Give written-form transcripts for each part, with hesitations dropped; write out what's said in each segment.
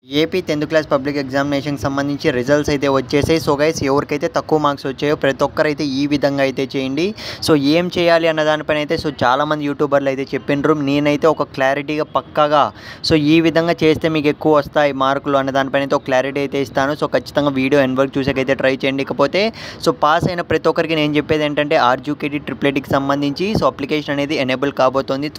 AP 10th class public ఎగ్జామినేషన్‌కి సంబంధించి results అయితే వచ్చేసాయి. సో గైస్ ఎవరికైతే తక్కువ మార్క్స్ వచ్చాయో ప్రతి ఒక్కరైతే ఈ విధంగా అయితే చేయండి. సో ఏం చేయాలి అన్న దానిపైన అయితే చాలామంది యూట్యూబర్లు అయితే చెప్పిండ్రు. నేనైతే ఒక క్లారిటీగా పక్కాగా ఈ విధంగా చేస్తే మీకు ఎక్కువ వస్తాయి మార్కులు అన్న దానిపైన అయితే ఒక క్లారిటీ అయితే ఇస్తాను. సో ఖచ్చితంగా వీడియో ఎండ్ వరకు చూసాకైతే ట్రై చేయండి. ఇకపోతే పాస్ అయిన ప్రతి ఒక్కరికి నేను చెప్పేది ఏంటంటే ఆర్జీకేటీ ట్రిపుల్ సంబంధించి అప్లికేషన్ అనేది ఎనేబుల్ కాబోతోంది.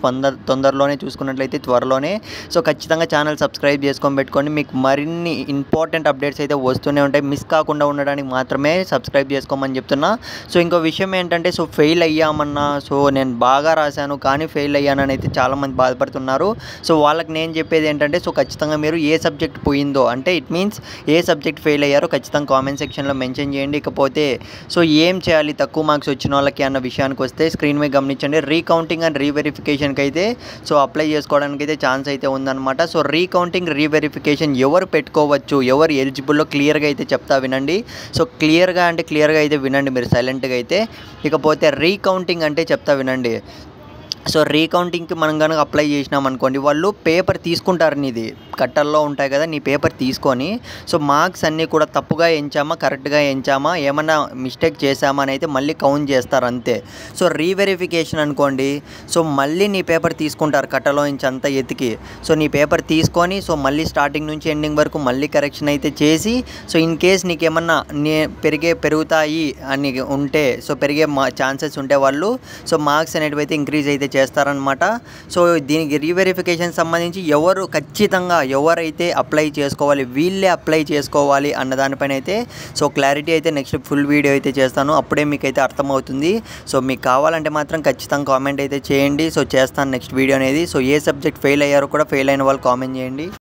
తొందరలోనే చూసుకున్నట్లయితే త్వరలోనే. సో ఖచ్చితంగా ఛానల్ సబ్స్క్రైబ్ చేసుకొని పెట్టుకోండి. మీకు మరిన్ని ఇంపార్టెంట్ అప్డేట్స్ అయితే వస్తూనే ఉంటాయి. మిస్ కాకుండా ఉండడానికి మాత్రమే సబ్స్క్రైబ్ చేసుకోమని చెప్తున్నా. సో ఇంకో విషయం ఏంటంటే ఫెయిల్ అయ్యామన్నా నేను బాగా రాశాను కానీ ఫెయిల్ అయ్యానని అయితే చాలామంది బాధపడుతున్నారు. సో వాళ్ళకి నేను చెప్పేది ఏంటంటే ఖచ్చితంగా మీరు ఏ సబ్జెక్ట్ పోయిందో అంటే it means A subject fail అయ్యారో ఖచ్చితంగా కామెంట్ సెక్షన్లో మెన్షన్ చేయండి. ఇకపోతే ఏం చేయాలి తక్కువ మార్క్స్ వచ్చిన వాళ్ళకి అన్న విషయానికి వస్తే స్క్రీన్ మీద గమనించండి. రీకౌంటింగ్ అండ్ రీవెరిఫికేషన్కి అయితే అప్లై చేసుకోవడానికి అయితే ఛాన్స్ అయితే ఉందన్నమాట. సో రీకౌంటింగ్ రీవెరిఫికేషన్ ఎవరు పెట్టుకోవచ్చు, ఎవరు ఎలిజిబుల్లో క్లియర్గా అయితే చెప్తా వినండి. సో క్లియర్గా అయితే వినండి మీరు సైలెంట్గా అయితే. ఇకపోతే రీకౌంటింగ్ అంటే చెప్తా వినండి. సో రీకౌంటింగ్కి మనం కనుక అప్లై చేసినాం అనుకోండి, వాళ్ళు పేపర్ తీసుకుంటారు. నీది కట్టల్లో ఉంటాయి కదా, నీ పేపర్ తీసుకొని మార్క్స్ అన్నీ కూడా తప్పుగా ఎంచామా కరెక్ట్గా ఎంచామా ఏమన్నా మిస్టేక్ చేసామా అని అయితే మళ్ళీ కౌంట్ చేస్తారు అంతే. సో రీవెరిఫికేషన్ అనుకోండి, మళ్ళీ నీ పేపర్ తీసుకుంటారు కట్టలో నుంచి అంతా ఎతికి. నీ పేపర్ తీసుకొని మళ్ళీ స్టార్టింగ్ నుంచి ఎండింగ్ వరకు మళ్ళీ కరెక్షన్ అయితే చేసి ఇన్ కేస్ నీకేమన్నా పెరుగుతాయి అని ఉంటే పెరిగే ఛాన్సెస్ ఉంటే వాళ్ళు మార్క్స్ అనేటివి అయితే ఇంక్రీజ్ అయితే చేస్తారనమాట. సో దీనికి రీవెరిఫికేషన్ సంబంధించి ఎవరైతే అప్లై చేసుకోవాలి వీళ్ళే అప్లై చేసుకోవాలి అన్న దానిపైన అయితే క్లారిటీ అయితే నెక్స్ట్ ఫుల్ వీడియో అయితే చేస్తాను. అప్పుడే మీకైతే అర్థమవుతుంది. మీకు కావాలంటే మాత్రం ఖచ్చితంగా కామెంట్ అయితే చేయండి. చేస్తాను నెక్స్ట్ వీడియో అనేది. ఏ సబ్జెక్ట్ ఫెయిల్ అయ్యారో కూడా ఫెయిల్ అయిన వాళ్ళు కామెంట్ చేయండి.